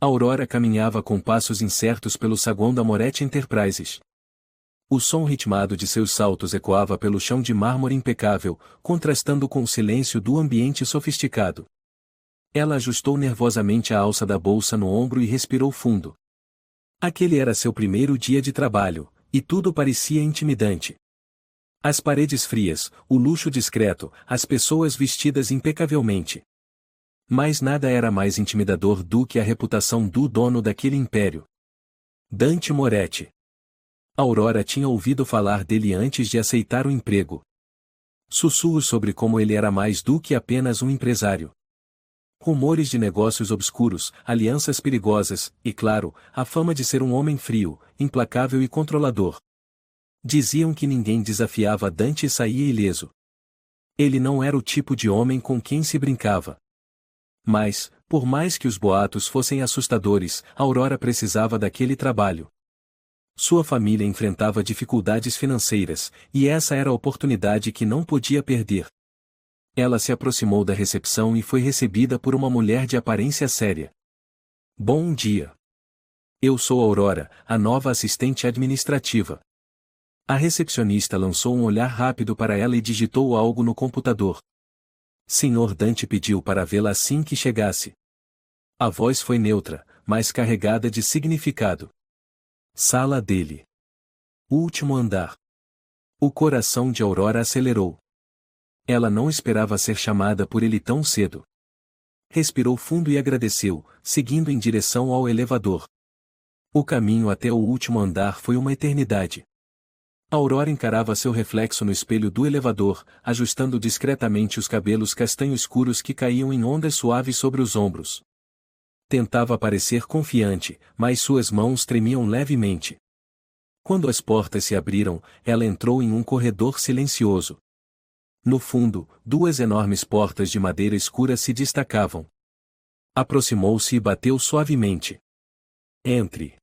Aurora caminhava com passos incertos pelo saguão da Moretti Enterprises. O som ritmado de seus saltos ecoava pelo chão de mármore impecável, contrastando com o silêncio do ambiente sofisticado. Ela ajustou nervosamente a alça da bolsa no ombro e respirou fundo. Aquele era seu primeiro dia de trabalho, e tudo parecia intimidante. As paredes frias, o luxo discreto, as pessoas vestidas impecavelmente. Mas nada era mais intimidador do que a reputação do dono daquele império. Dante Moretti. Aurora tinha ouvido falar dele antes de aceitar o emprego. Sussurros sobre como ele era mais do que apenas um empresário. Rumores de negócios obscuros, alianças perigosas, e claro, a fama de ser um homem frio, implacável e controlador. Diziam que ninguém desafiava Dante e saía ileso. Ele não era o tipo de homem com quem se brincava. Mas, por mais que os boatos fossem assustadores, Aurora precisava daquele trabalho. Sua família enfrentava dificuldades financeiras, e essa era a oportunidade que não podia perder. Ela se aproximou da recepção e foi recebida por uma mulher de aparência séria. Bom dia. Eu sou Aurora, a nova assistente administrativa. A recepcionista lançou um olhar rápido para ela e digitou algo no computador. Senhor Dante pediu para vê-la assim que chegasse. A voz foi neutra, mas carregada de significado. Sala dele. Último andar. O coração de Aurora acelerou. Ela não esperava ser chamada por ele tão cedo. Respirou fundo e agradeceu, seguindo em direção ao elevador. O caminho até o último andar foi uma eternidade. Aurora encarava seu reflexo no espelho do elevador, ajustando discretamente os cabelos castanho escuros que caíam em ondas suaves sobre os ombros. Tentava parecer confiante, mas suas mãos tremiam levemente. Quando as portas se abriram, ela entrou em um corredor silencioso. No fundo, duas enormes portas de madeira escura se destacavam. Aproximou-se e bateu suavemente. Entre.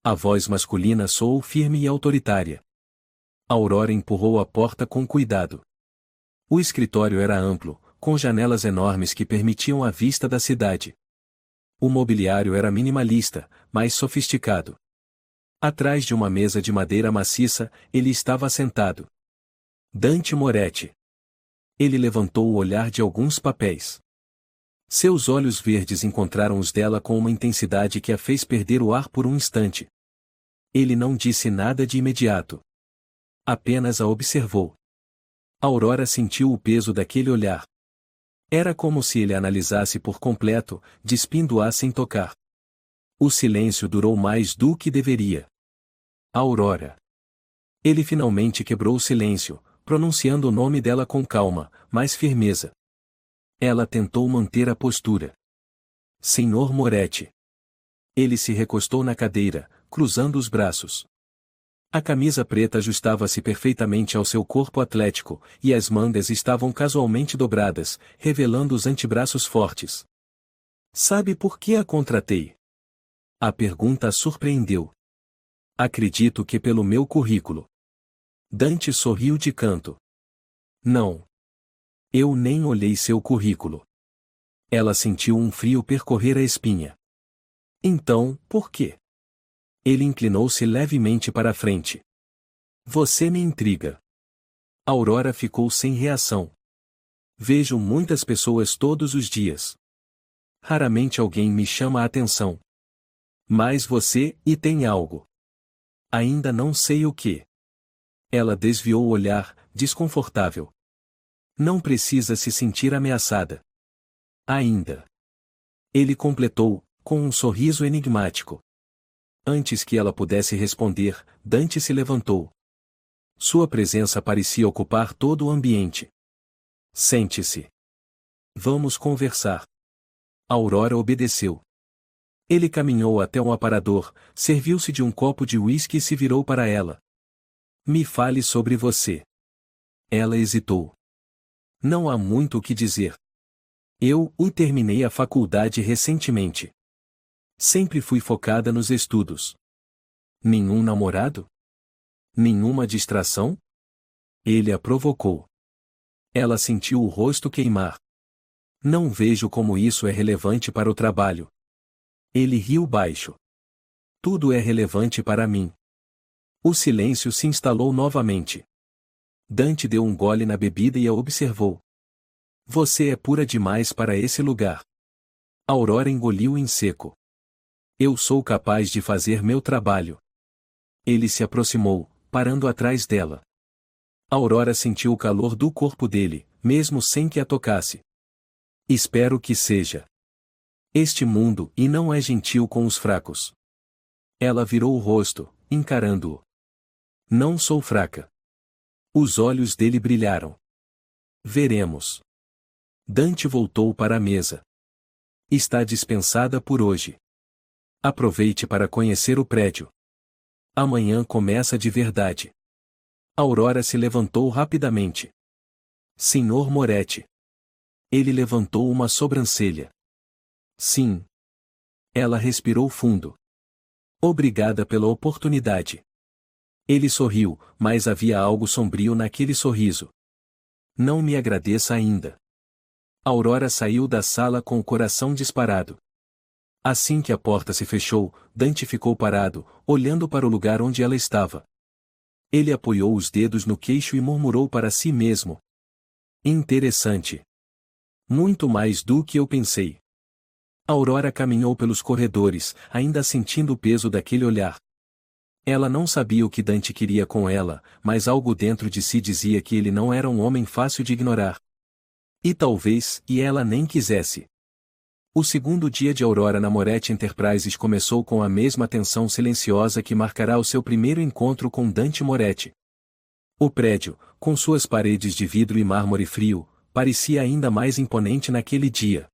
A voz masculina soou firme e autoritária. Aurora empurrou a porta com cuidado. O escritório era amplo, com janelas enormes que permitiam a vista da cidade. O mobiliário era minimalista, mas sofisticado. Atrás de uma mesa de madeira maciça, ele estava sentado. Dante Moretti. Ele levantou o olhar de alguns papéis. Seus olhos verdes encontraram os dela com uma intensidade que a fez perder o ar por um instante. Ele não disse nada de imediato. Apenas a observou. Aurora sentiu o peso daquele olhar. Era como se ele a analisasse por completo, despindo-a sem tocar. O silêncio durou mais do que deveria. Aurora. Ele finalmente quebrou o silêncio, pronunciando o nome dela com calma, mas firmeza. Ela tentou manter a postura. Senhor Moretti. Ele se recostou na cadeira, cruzando os braços. A camisa preta ajustava-se perfeitamente ao seu corpo atlético, e as mangas estavam casualmente dobradas, revelando os antebraços fortes. Sabe por que a contratei? A pergunta a surpreendeu. Acredito que pelo meu currículo. Dante sorriu de canto. Não. Eu nem olhei seu currículo. Ela sentiu um frio percorrer a espinha. Então, por quê? Ele inclinou-se levemente para a frente. Você me intriga. Aurora ficou sem reação. Vejo muitas pessoas todos os dias. Raramente alguém me chama a atenção. Mas você, e tem algo. Ainda não sei o que. Ela desviou o olhar, desconfortável. Não precisa se sentir ameaçada. Ainda. Ele completou, com um sorriso enigmático. Antes que ela pudesse responder, Dante se levantou. Sua presença parecia ocupar todo o ambiente. Sente-se. Vamos conversar. Aurora obedeceu. Ele caminhou até um aparador, serviu-se de um copo de uísque e se virou para ela. Me fale sobre você. Ela hesitou. Não há muito o que dizer. Eu terminei a faculdade recentemente. Sempre fui focada nos estudos. Nenhum namorado? Nenhuma distração? Ele a provocou. Ela sentiu o rosto queimar. Não vejo como isso é relevante para o trabalho. Ele riu baixo. Tudo é relevante para mim. O silêncio se instalou novamente. Dante deu um gole na bebida e a observou. Você é pura demais para esse lugar. Aurora engoliu em seco. Eu sou capaz de fazer meu trabalho. Ele se aproximou, parando atrás dela. Aurora sentiu o calor do corpo dele, mesmo sem que a tocasse. Espero que seja. Este mundo e não é gentil com os fracos. Ela virou o rosto, encarando-o. Não sou fraca. Os olhos dele brilharam. Veremos. Dante voltou para a mesa. Está dispensada por hoje. Aproveite para conhecer o prédio. Amanhã começa de verdade. Aurora se levantou rapidamente. Senhor Moretti. Ele levantou uma sobrancelha. Sim. Ela respirou fundo. Obrigada pela oportunidade. Ele sorriu, mas havia algo sombrio naquele sorriso. Não me agradeça ainda. Aurora saiu da sala com o coração disparado. Assim que a porta se fechou, Dante ficou parado, olhando para o lugar onde ela estava. Ele apoiou os dedos no queixo e murmurou para si mesmo. Interessante. Muito mais do que eu pensei. Aurora caminhou pelos corredores, ainda sentindo o peso daquele olhar. Ela não sabia o que Dante queria com ela, mas algo dentro de si dizia que ele não era um homem fácil de ignorar. E talvez, ela nem quisesse. O segundo dia de Aurora na Moretti Enterprises começou com a mesma tensão silenciosa que marcará o seu primeiro encontro com Dante Moretti. O prédio, com suas paredes de vidro e mármore frio, parecia ainda mais imponente naquele dia.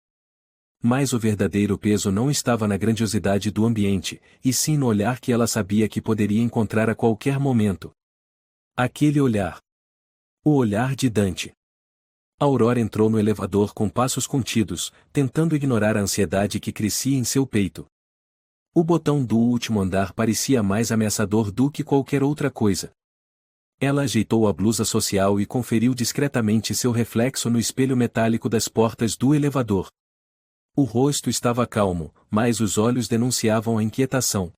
Mas o verdadeiro peso não estava na grandiosidade do ambiente, e sim no olhar que ela sabia que poderia encontrar a qualquer momento. Aquele olhar. O olhar de Dante. Aurora entrou no elevador com passos contidos, tentando ignorar a ansiedade que crescia em seu peito. O botão do último andar parecia mais ameaçador do que qualquer outra coisa. Ela ajeitou a blusa social e conferiu discretamente seu reflexo no espelho metálico das portas do elevador. O rosto estava calmo, mas os olhos denunciavam a inquietação.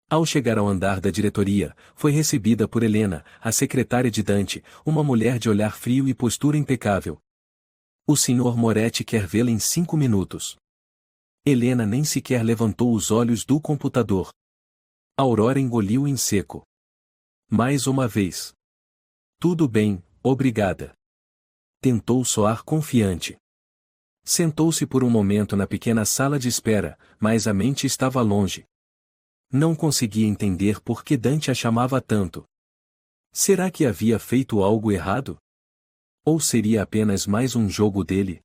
Ao chegar ao andar da diretoria, foi recebida por Helena, a secretária de Dante, uma mulher de olhar frio e postura impecável. O Sr. Moretti quer vê-la em 5 minutos. Helena nem sequer levantou os olhos do computador. Aurora engoliu em seco. Mais uma vez. Tudo bem, obrigada. Tentou soar confiante. Sentou-se por um momento na pequena sala de espera, mas a mente estava longe. Não conseguia entender por que Dante a chamava tanto. Será que havia feito algo errado? Ou seria apenas mais um jogo dele?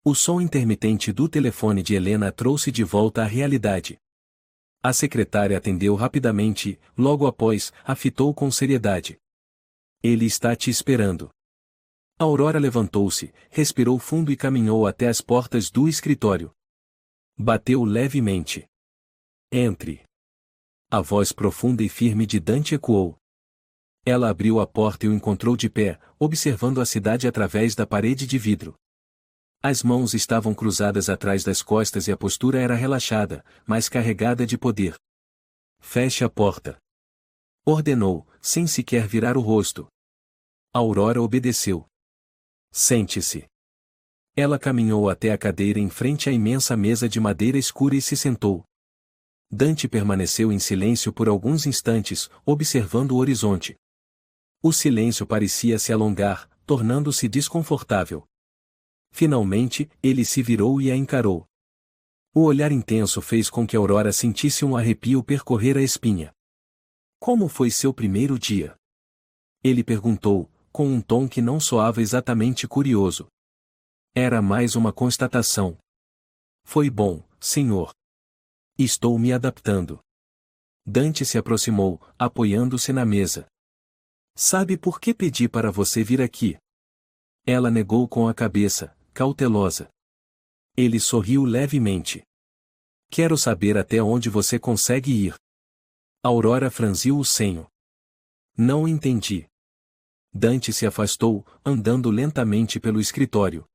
O som intermitente do telefone de Helena trouxe de volta a realidade. A secretária atendeu rapidamente e, logo após, a fitou com seriedade. Ele está te esperando. Aurora levantou-se, respirou fundo e caminhou até as portas do escritório. Bateu levemente. Entre. A voz profunda e firme de Dante ecoou. Ela abriu a porta e o encontrou de pé, observando a cidade através da parede de vidro. As mãos estavam cruzadas atrás das costas e a postura era relaxada, mas carregada de poder. Feche a porta. Ordenou, sem sequer virar o rosto. Aurora obedeceu. Sente-se. Ela caminhou até a cadeira em frente à imensa mesa de madeira escura e se sentou. Dante permaneceu em silêncio por alguns instantes, observando o horizonte. O silêncio parecia se alongar, tornando-se desconfortável. Finalmente, ele se virou e a encarou. O olhar intenso fez com que Aurora sentisse um arrepio percorrer a espinha. Como foi seu primeiro dia? Ele perguntou, com um tom que não soava exatamente curioso. Era mais uma constatação. Foi bom, senhor. Estou me adaptando. Dante se aproximou, apoiando-se na mesa. Sabe por que pedi para você vir aqui? Ela negou com a cabeça, cautelosa. Ele sorriu levemente. Quero saber até onde você consegue ir. Aurora franziu o senho. Não entendi. Dante se afastou, andando lentamente pelo escritório.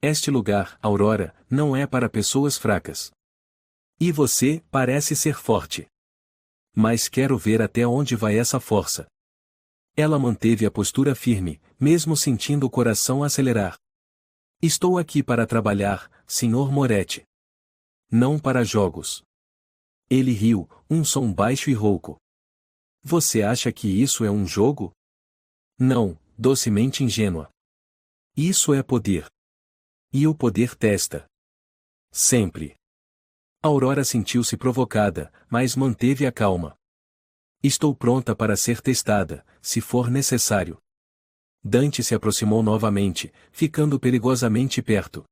Este lugar, Aurora, não é para pessoas fracas. E você parece ser forte. Mas quero ver até onde vai essa força. Ela manteve a postura firme, mesmo sentindo o coração acelerar. Estou aqui para trabalhar, Sr. Moretti. Não para jogos. Ele riu, um som baixo e rouco. Você acha que isso é um jogo? Não, docemente ingênua. Isso é poder. E o poder testa. Sempre. Aurora sentiu-se provocada, mas manteve a calma. Estou pronta para ser testada, se for necessário. Dante se aproximou novamente, ficando perigosamente perto.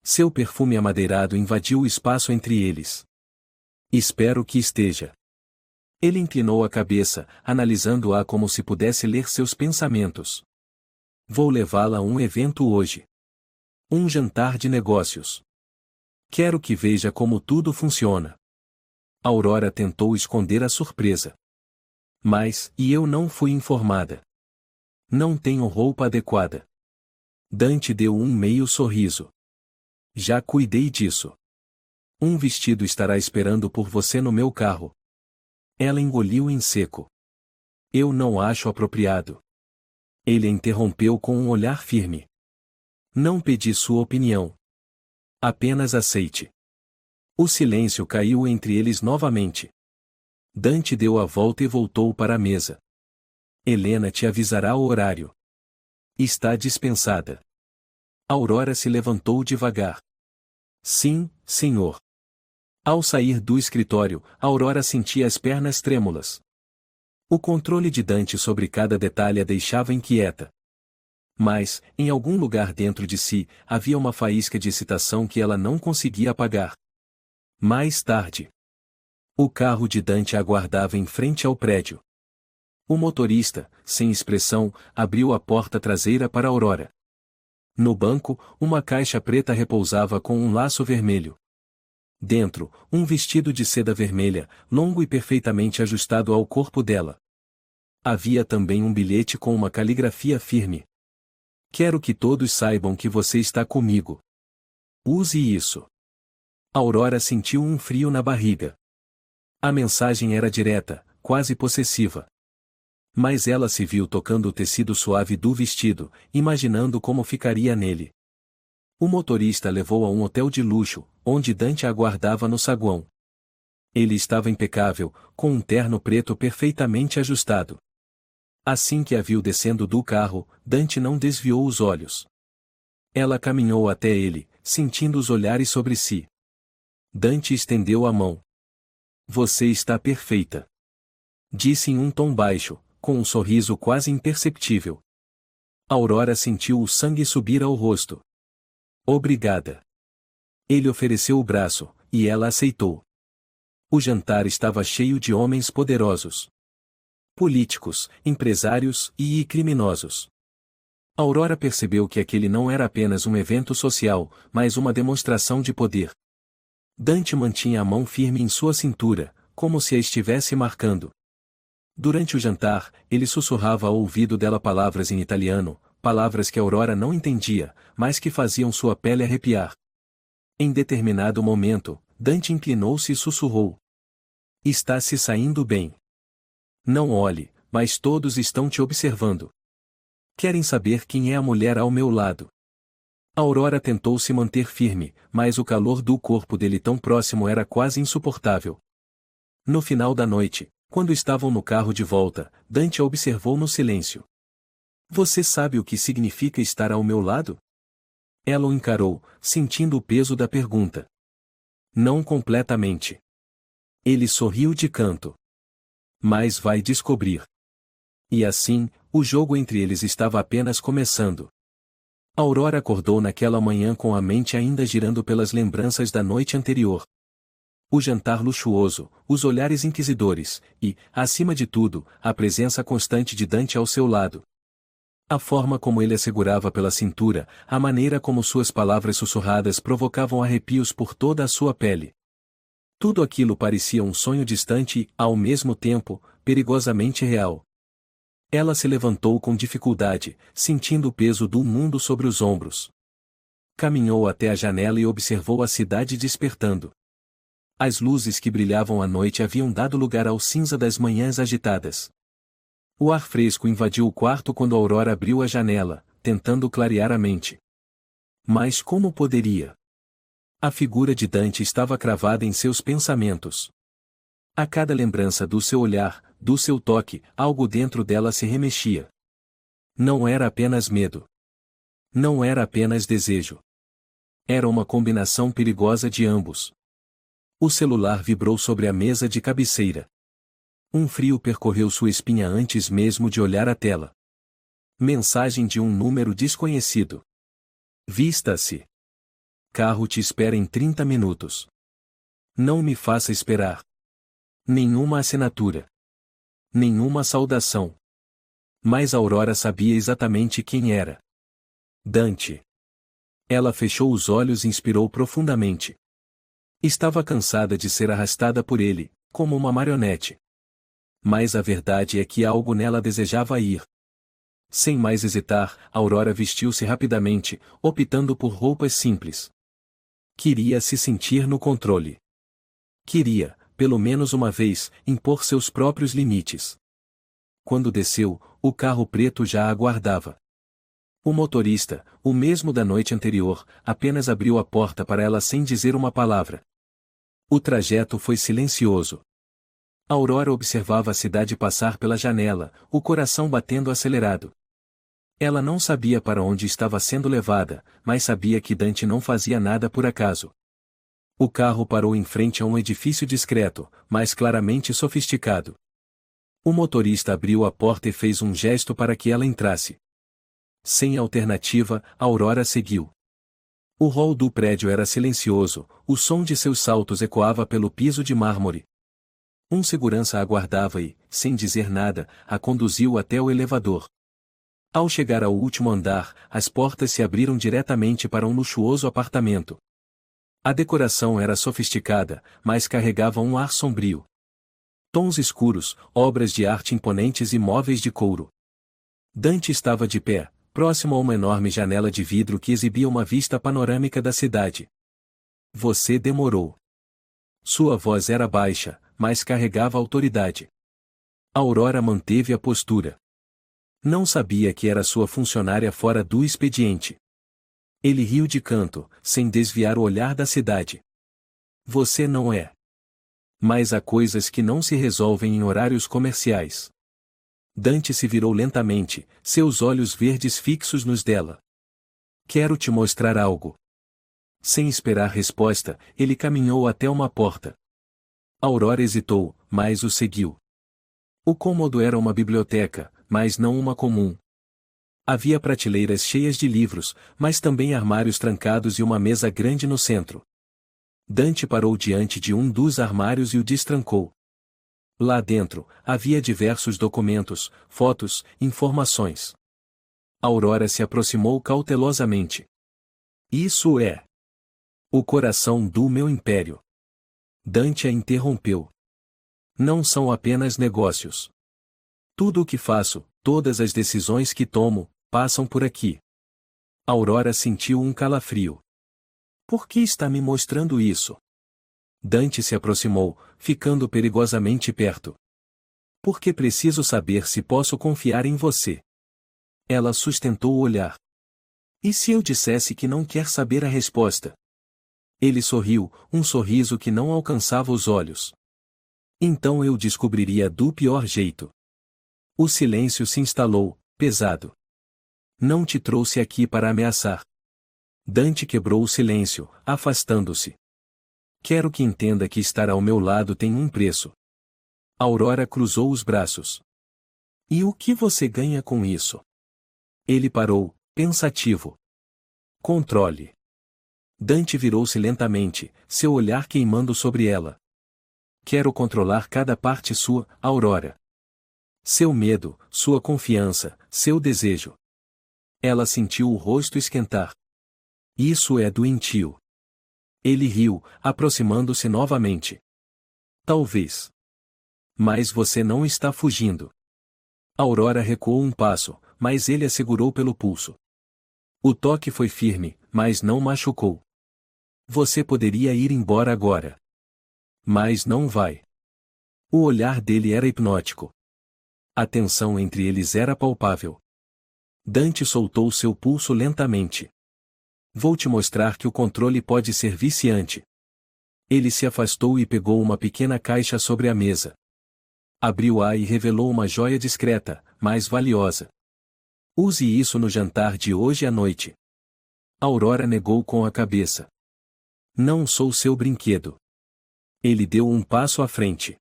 Seu perfume amadeirado invadiu o espaço entre eles. Espero que esteja. Ele inclinou a cabeça, analisando-a como se pudesse ler seus pensamentos. Vou levá-la a um evento hoje. Um jantar de negócios. Quero que veja como tudo funciona. Aurora tentou esconder a surpresa. Mas, e eu não fui informada. Não tenho roupa adequada. Dante deu um meio sorriso. Já cuidei disso. Um vestido estará esperando por você no meu carro. Ela engoliu em seco. Eu não acho apropriado. Ele a interrompeu com um olhar firme. Não pedi sua opinião. Apenas aceite. O silêncio caiu entre eles novamente. Dante deu a volta e voltou para a mesa. Helena te avisará o horário. Está dispensada. Aurora se levantou devagar. Sim, senhor. Ao sair do escritório, Aurora sentia as pernas trêmulas. O controle de Dante sobre cada detalhe a deixava inquieta. Mas, em algum lugar dentro de si, havia uma faísca de excitação que ela não conseguia apagar. Mais tarde. O carro de Dante aguardava em frente ao prédio. O motorista, sem expressão, abriu a porta traseira para Aurora. No banco, uma caixa preta repousava com um laço vermelho. Dentro, um vestido de seda vermelha, longo e perfeitamente ajustado ao corpo dela. Havia também um bilhete com uma caligrafia firme. Quero que todos saibam que você está comigo. Use isso. Aurora sentiu um frio na barriga. A mensagem era direta, quase possessiva. Mas ela se viu tocando o tecido suave do vestido, imaginando como ficaria nele. O motorista levou a um hotel de luxo, onde Dante a aguardava no saguão. Ele estava impecável, com um terno preto perfeitamente ajustado. Assim que a viu descendo do carro, Dante não desviou os olhos. Ela caminhou até ele, sentindo os olhares sobre si. Dante estendeu a mão. Você está perfeita. Disse em um tom baixo, com um sorriso quase imperceptível. Aurora sentiu o sangue subir ao rosto. Obrigada. Ele ofereceu o braço, e ela aceitou. O jantar estava cheio de homens poderosos. Políticos, empresários e criminosos. Aurora percebeu que aquele não era apenas um evento social, mas uma demonstração de poder. Dante mantinha a mão firme em sua cintura, como se a estivesse marcando. Durante o jantar, ele sussurrava ao ouvido dela palavras em italiano, palavras que Aurora não entendia, mas que faziam sua pele arrepiar. Em determinado momento, Dante inclinou-se e sussurrou. Está se saindo bem. Não olhe, mas todos estão te observando. Querem saber quem é a mulher ao meu lado. Aurora tentou se manter firme, mas o calor do corpo dele tão próximo era quase insuportável. No final da noite, quando estavam no carro de volta, Dante a observou no silêncio. Você sabe o que significa estar ao meu lado? Ela o encarou, sentindo o peso da pergunta. Não completamente. Ele sorriu de canto. Mas vai descobrir. E assim, o jogo entre eles estava apenas começando. Aurora acordou naquela manhã com a mente ainda girando pelas lembranças da noite anterior. O jantar luxuoso, os olhares inquisidores, e, acima de tudo, a presença constante de Dante ao seu lado. A forma como ele a segurava pela cintura, a maneira como suas palavras sussurradas provocavam arrepios por toda a sua pele. Tudo aquilo parecia um sonho distante e, ao mesmo tempo, perigosamente real. Ela se levantou com dificuldade, sentindo o peso do mundo sobre os ombros. Caminhou até a janela e observou a cidade despertando. As luzes que brilhavam à noite haviam dado lugar ao cinza das manhãs agitadas. O ar fresco invadiu o quarto quando Aurora abriu a janela, tentando clarear a mente. Mas como poderia? A figura de Dante estava cravada em seus pensamentos. A cada lembrança do seu olhar, do seu toque, algo dentro dela se remexia. Não era apenas medo. Não era apenas desejo. Era uma combinação perigosa de ambos. O celular vibrou sobre a mesa de cabeceira. Um frio percorreu sua espinha antes mesmo de olhar a tela. Mensagem de um número desconhecido. Vista-se. Carro te espera em 30 minutos. Não me faça esperar. Nenhuma assinatura. Nenhuma saudação. Mas Aurora sabia exatamente quem era. Dante. Ela fechou os olhos e inspirou profundamente. Estava cansada de ser arrastada por ele, como uma marionete. Mas a verdade é que algo nela desejava ir. Sem mais hesitar, Aurora vestiu-se rapidamente, optando por roupas simples. Queria se sentir no controle. Queria, pelo menos uma vez, impor seus próprios limites. Quando desceu, o carro preto já a aguardava. O motorista, o mesmo da noite anterior, apenas abriu a porta para ela sem dizer uma palavra. O trajeto foi silencioso. Aurora observava a cidade passar pela janela, o coração batendo acelerado. Ela não sabia para onde estava sendo levada, mas sabia que Dante não fazia nada por acaso. O carro parou em frente a um edifício discreto, mas claramente sofisticado. O motorista abriu a porta e fez um gesto para que ela entrasse. Sem alternativa, Aurora seguiu. O hall do prédio era silencioso, o som de seus saltos ecoava pelo piso de mármore. Um segurança a aguardava e, sem dizer nada, a conduziu até o elevador. Ao chegar ao último andar, as portas se abriram diretamente para um luxuoso apartamento. A decoração era sofisticada, mas carregava um ar sombrio. Tons escuros, obras de arte imponentes e móveis de couro. Dante estava de pé, próximo a uma enorme janela de vidro que exibia uma vista panorâmica da cidade. Você demorou. Sua voz era baixa, mas carregava autoridade. Aurora manteve a postura. Não sabia que era sua funcionária fora do expediente. Ele riu de canto, sem desviar o olhar da cidade. Você não é. Mas há coisas que não se resolvem em horários comerciais. Dante se virou lentamente, seus olhos verdes fixos nos dela. Quero te mostrar algo. Sem esperar resposta, ele caminhou até uma porta. Aurora hesitou, mas o seguiu. O cômodo era uma biblioteca, mas não uma comum. Havia prateleiras cheias de livros, mas também armários trancados e uma mesa grande no centro. Dante parou diante de um dos armários e o destrancou. Lá dentro, havia diversos documentos, fotos, informações. Aurora se aproximou cautelosamente. Isso é o coração do meu império. Dante a interrompeu. Não são apenas negócios. Tudo o que faço, todas as decisões que tomo, passam por aqui. Aurora sentiu um calafrio. Por que está me mostrando isso? Dante se aproximou, ficando perigosamente perto. Porque preciso saber se posso confiar em você. Ela sustentou o olhar. E se eu dissesse que não quer saber a resposta? Ele sorriu, um sorriso que não alcançava os olhos. Então eu descobriria do pior jeito. O silêncio se instalou, pesado. Não te trouxe aqui para ameaçar. Dante quebrou o silêncio, afastando-se. Quero que entenda que estar ao meu lado tem um preço. Aurora cruzou os braços. E o que você ganha com isso? Ele parou, pensativo. Controle. Dante virou-se lentamente, seu olhar queimando sobre ela. Quero controlar cada parte sua, Aurora. Seu medo, sua confiança, seu desejo. Ela sentiu o rosto esquentar. Isso é doentio. Ele riu, aproximando-se novamente. Talvez. Mas você não está fugindo. Aurora recuou um passo, mas ele a segurou pelo pulso. O toque foi firme, mas não machucou. Você poderia ir embora agora. Mas não vai. O olhar dele era hipnótico. A tensão entre eles era palpável. Dante soltou seu pulso lentamente. Vou te mostrar que o controle pode ser viciante. Ele se afastou e pegou uma pequena caixa sobre a mesa. Abriu-a e revelou uma joia discreta, mas valiosa. Use isso no jantar de hoje à noite. Aurora negou com a cabeça. Não sou seu brinquedo. Ele deu um passo à frente.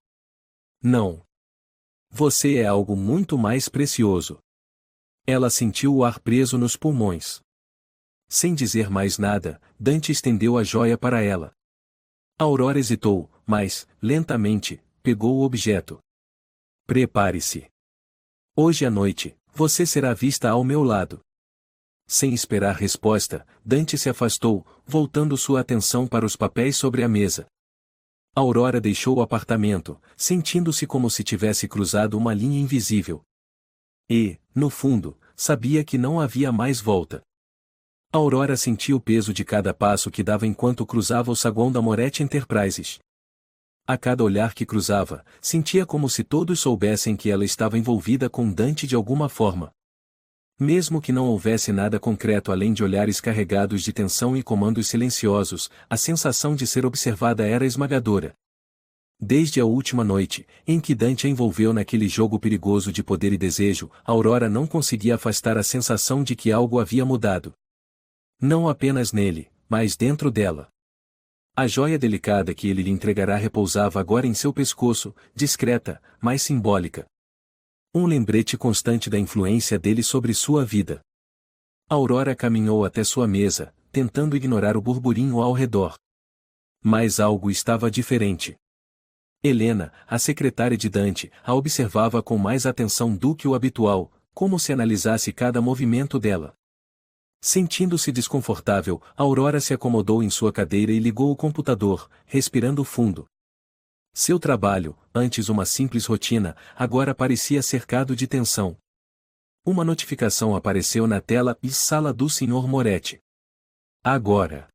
Não. Você é algo muito mais precioso. Ela sentiu o ar preso nos pulmões. Sem dizer mais nada, Dante estendeu a joia para ela. Aurora hesitou, mas, lentamente, pegou o objeto. Prepare-se. Hoje à noite, você será vista ao meu lado. Sem esperar resposta, Dante se afastou, voltando sua atenção para os papéis sobre a mesa. Aurora deixou o apartamento, sentindo-se como se tivesse cruzado uma linha invisível. E, no fundo, sabia que não havia mais volta. Aurora sentia o peso de cada passo que dava enquanto cruzava o saguão da Moretti Enterprises. A cada olhar que cruzava, sentia como se todos soubessem que ela estava envolvida com Dante de alguma forma. Mesmo que não houvesse nada concreto além de olhares carregados de tensão e comandos silenciosos, a sensação de ser observada era esmagadora. Desde a última noite, em que Dante a envolveu naquele jogo perigoso de poder e desejo, Aurora não conseguia afastar a sensação de que algo havia mudado. Não apenas nele, mas dentro dela. A joia delicada que ele lhe entregará repousava agora em seu pescoço, discreta, mas simbólica. Um lembrete constante da influência dele sobre sua vida. Aurora caminhou até sua mesa, tentando ignorar o burburinho ao redor. Mas algo estava diferente. Helena, a secretária de Dante, a observava com mais atenção do que o habitual, como se analisasse cada movimento dela. Sentindo-se desconfortável, Aurora se acomodou em sua cadeira e ligou o computador, respirando fundo. Seu trabalho, antes uma simples rotina, agora parecia cercado de tensão. Uma notificação apareceu na tela e sala do Sr. Moretti. Agora.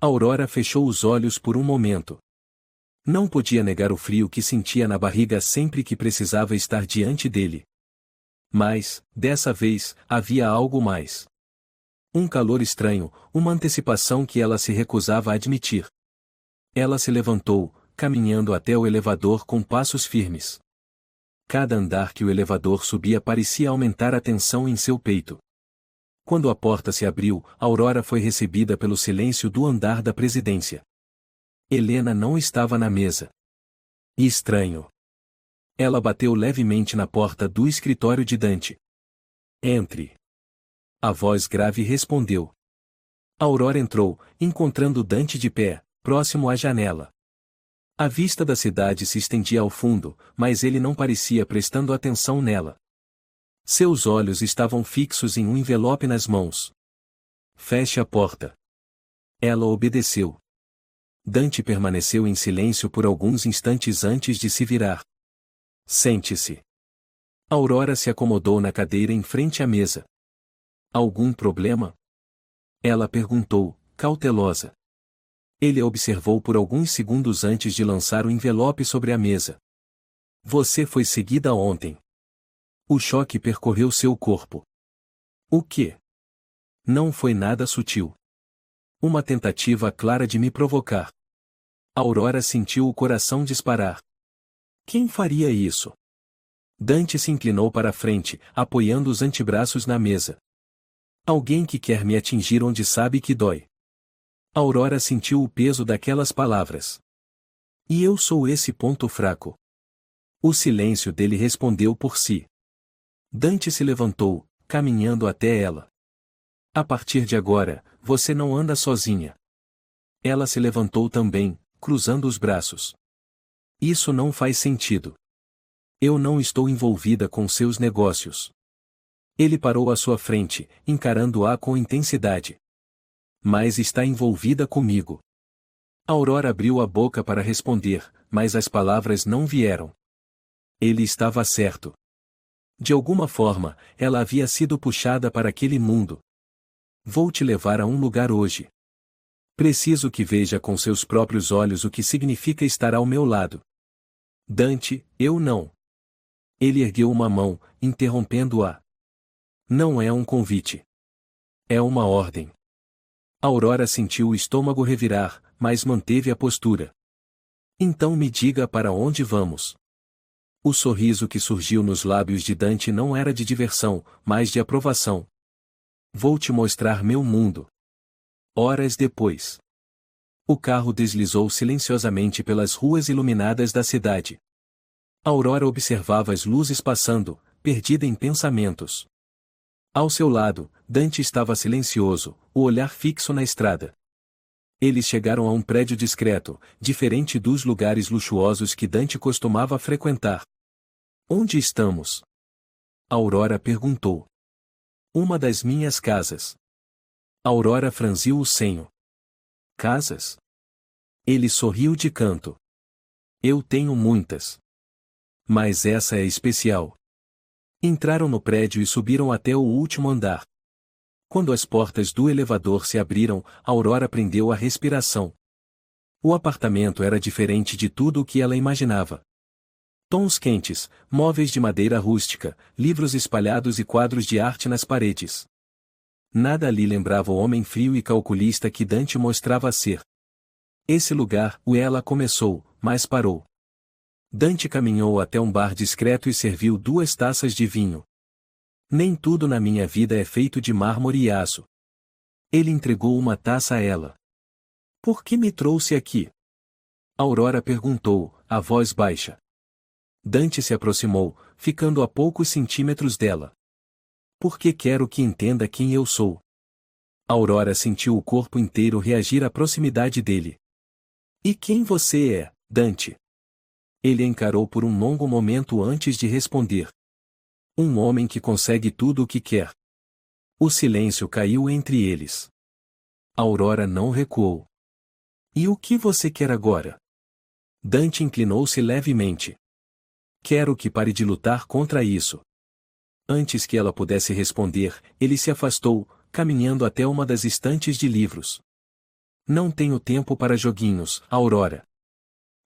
Aurora fechou os olhos por um momento. Não podia negar o frio que sentia na barriga sempre que precisava estar diante dele. Mas, dessa vez, havia algo mais. Um calor estranho, uma antecipação que ela se recusava a admitir. Ela se levantou, caminhando até o elevador com passos firmes. Cada andar que o elevador subia parecia aumentar a tensão em seu peito. Quando a porta se abriu, Aurora foi recebida pelo silêncio do andar da presidência. Helena não estava na mesa. Estranho. Ela bateu levemente na porta do escritório de Dante. Entre. A voz grave respondeu. Aurora entrou, encontrando Dante de pé, próximo à janela. A vista da cidade se estendia ao fundo, mas ele não parecia prestando atenção nela. Seus olhos estavam fixos em um envelope nas mãos. Feche a porta. Ela obedeceu. Dante permaneceu em silêncio por alguns instantes antes de se virar. Sente-se. Aurora se acomodou na cadeira em frente à mesa. Algum problema? Ela perguntou, cautelosa. Ele a observou por alguns segundos antes de lançar o envelope sobre a mesa. Você foi seguida ontem. O choque percorreu seu corpo. O quê? Não foi nada sutil. Uma tentativa clara de me provocar. Aurora sentiu o coração disparar. Quem faria isso? Dante se inclinou para a frente, apoiando os antebraços na mesa. Alguém que quer me atingir onde sabe que dói. Aurora sentiu o peso daquelas palavras. E eu sou esse ponto fraco. O silêncio dele respondeu por si. Dante se levantou, caminhando até ela. A partir de agora, você não anda sozinha. Ela se levantou também, cruzando os braços. Isso não faz sentido. Eu não estou envolvida com seus negócios. Ele parou à sua frente, encarando-a com intensidade. Mas está envolvida comigo. Aurora abriu a boca para responder, mas as palavras não vieram. Ele estava certo. De alguma forma, ela havia sido puxada para aquele mundo. Vou te levar a um lugar hoje. Preciso que veja com seus próprios olhos o que significa estar ao meu lado. Dante, eu não. Ele ergueu uma mão, interrompendo-a. Não é um convite. É uma ordem. Aurora sentiu o estômago revirar, mas manteve a postura. Então me diga para onde vamos. O sorriso que surgiu nos lábios de Dante não era de diversão, mas de aprovação. Vou te mostrar meu mundo. Horas depois. O carro deslizou silenciosamente pelas ruas iluminadas da cidade. Aurora observava as luzes passando, perdida em pensamentos. Ao seu lado, Dante estava silencioso, o olhar fixo na estrada. Eles chegaram a um prédio discreto, diferente dos lugares luxuosos que Dante costumava frequentar. Onde estamos? Aurora perguntou. Uma das minhas casas. Aurora franziu o senho. Casas? Ele sorriu de canto. Eu tenho muitas. Mas essa é especial. Entraram no prédio e subiram até o último andar. Quando as portas do elevador se abriram, Aurora prendeu a respiração. O apartamento era diferente de tudo o que ela imaginava. Tons quentes, móveis de madeira rústica, livros espalhados e quadros de arte nas paredes. Nada ali lembrava o homem frio e calculista que Dante mostrava ser. Esse lugar, ela começou, mas parou. Dante caminhou até um bar discreto e serviu 2 taças de vinho. Nem tudo na minha vida é feito de mármore e aço. Ele entregou uma taça a ela. Por que me trouxe aqui? Aurora perguntou, a voz baixa. Dante se aproximou, ficando a poucos centímetros dela. Porque quero que entenda quem eu sou. Aurora sentiu o corpo inteiro reagir à proximidade dele. E quem você é, Dante? Ele a encarou por um longo momento antes de responder. Um homem que consegue tudo o que quer. O silêncio caiu entre eles. Aurora não recuou. E o que você quer agora? Dante inclinou-se levemente. Quero que pare de lutar contra isso. Antes que ela pudesse responder, ele se afastou, caminhando até uma das estantes de livros. Não tenho tempo para joguinhos, Aurora.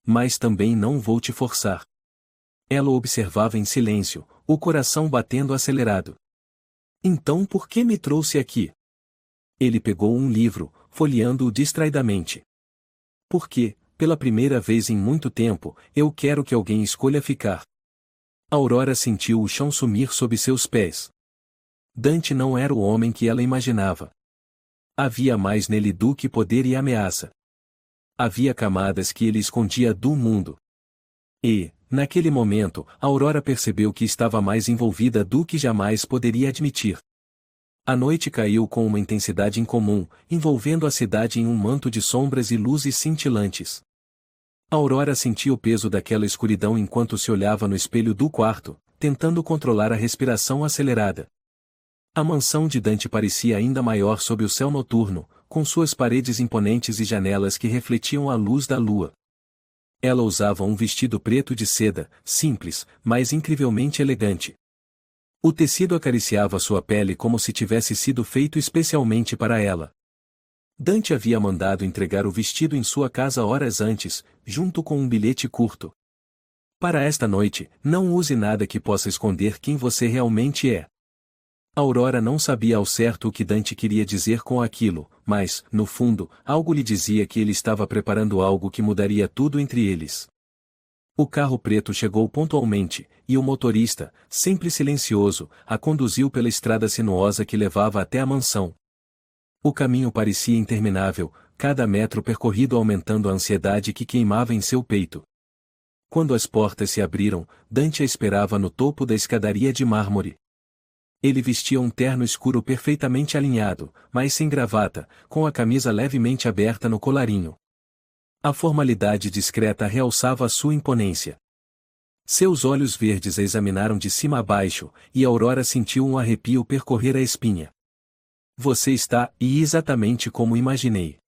Mas também não vou te forçar. Ela o observava em silêncio, o coração batendo acelerado. Então por que me trouxe aqui? Ele pegou um livro, folheando-o distraidamente. Porque, pela primeira vez em muito tempo, eu quero que alguém escolha ficar. Aurora sentiu o chão sumir sob seus pés. Dante não era o homem que ela imaginava. Havia mais nele do que poder e ameaça. Havia camadas que ele escondia do mundo. E, naquele momento, Aurora percebeu que estava mais envolvida do que jamais poderia admitir. A noite caiu com uma intensidade incomum, envolvendo a cidade em um manto de sombras e luzes cintilantes. Aurora sentia o peso daquela escuridão enquanto se olhava no espelho do quarto, tentando controlar a respiração acelerada. A mansão de Dante parecia ainda maior sob o céu noturno, com suas paredes imponentes e janelas que refletiam a luz da lua. Ela usava um vestido preto de seda, simples, mas incrivelmente elegante. O tecido acariciava sua pele como se tivesse sido feito especialmente para ela. Dante havia mandado entregar o vestido em sua casa horas antes, junto com um bilhete curto. Para esta noite, não use nada que possa esconder quem você realmente é. Aurora não sabia ao certo o que Dante queria dizer com aquilo, mas, no fundo, algo lhe dizia que ele estava preparando algo que mudaria tudo entre eles. O carro preto chegou pontualmente, e o motorista, sempre silencioso, a conduziu pela estrada sinuosa que levava até a mansão. O caminho parecia interminável, cada metro percorrido aumentando a ansiedade que queimava em seu peito. Quando as portas se abriram, Dante a esperava no topo da escadaria de mármore. Ele vestia um terno escuro perfeitamente alinhado, mas sem gravata, com a camisa levemente aberta no colarinho. A formalidade discreta realçava sua imponência. Seus olhos verdes a examinaram de cima a baixo, e Aurora sentiu um arrepio percorrer a espinha. Você está, exatamente como imaginei.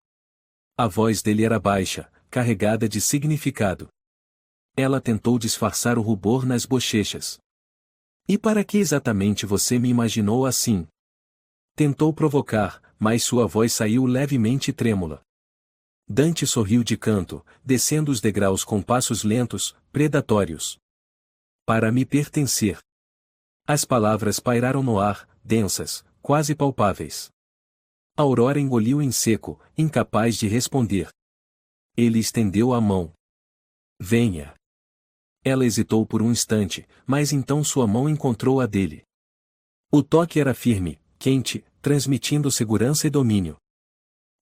A voz dele era baixa, carregada de significado. Ela tentou disfarçar o rubor nas bochechas. E para que exatamente você me imaginou assim? Tentou provocar, mas sua voz saiu levemente trêmula. Dante sorriu de canto, descendo os degraus com passos lentos, predatórios. Para me pertencer. As palavras pairaram no ar, densas, quase palpáveis. Aurora engoliu em seco, incapaz de responder. Ele estendeu a mão. Venha. Ela hesitou por um instante, mas então sua mão encontrou a dele. O toque era firme, quente, transmitindo segurança e domínio.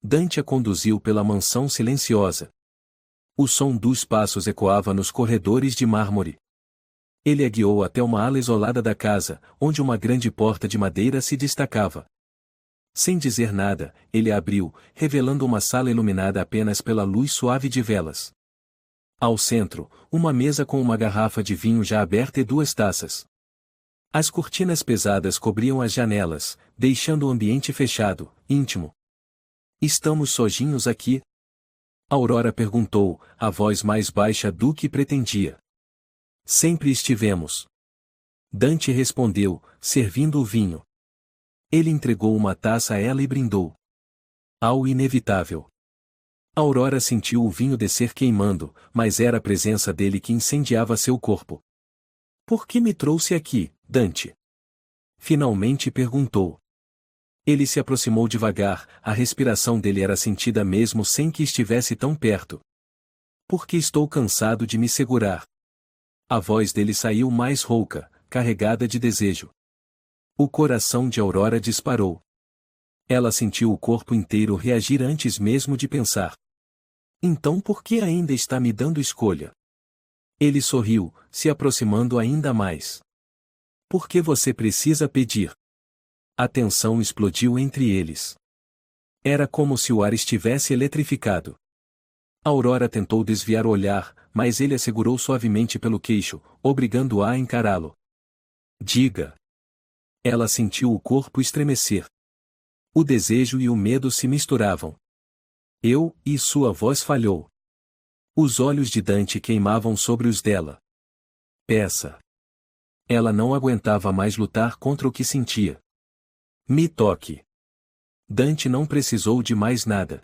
Dante a conduziu pela mansão silenciosa. O som dos passos ecoava nos corredores de mármore. Ele a guiou até uma ala isolada da casa, onde uma grande porta de madeira se destacava. Sem dizer nada, ele a abriu, revelando uma sala iluminada apenas pela luz suave de velas. Ao centro, uma mesa com uma garrafa de vinho já aberta e 2 taças. As cortinas pesadas cobriam as janelas, deixando o ambiente fechado, íntimo. Estamos sozinhos aqui? Aurora perguntou, a voz mais baixa do que pretendia. Sempre estivemos. Dante respondeu, servindo o vinho. Ele entregou uma taça a ela e brindou. Ao inevitável. Aurora sentiu o vinho descer queimando, mas era a presença dele que incendiava seu corpo. Por que me trouxe aqui, Dante? Finalmente perguntou. Ele se aproximou devagar, a respiração dele era sentida mesmo sem que estivesse tão perto. Porque estou cansado de me segurar. A voz dele saiu mais rouca, carregada de desejo. O coração de Aurora disparou. Ela sentiu o corpo inteiro reagir antes mesmo de pensar. Então por que ainda está me dando escolha? Ele sorriu, se aproximando ainda mais. Por que você precisa pedir? A tensão explodiu entre eles. Era como se o ar estivesse eletrificado. Aurora tentou desviar o olhar, mas ele a segurou suavemente pelo queixo, obrigando-a a encará-lo. Diga. Ela sentiu o corpo estremecer. O desejo e o medo se misturavam. E sua voz falhou. Os olhos de Dante queimavam sobre os dela. Peça. Ela não aguentava mais lutar contra o que sentia. Me toque. Dante não precisou de mais nada.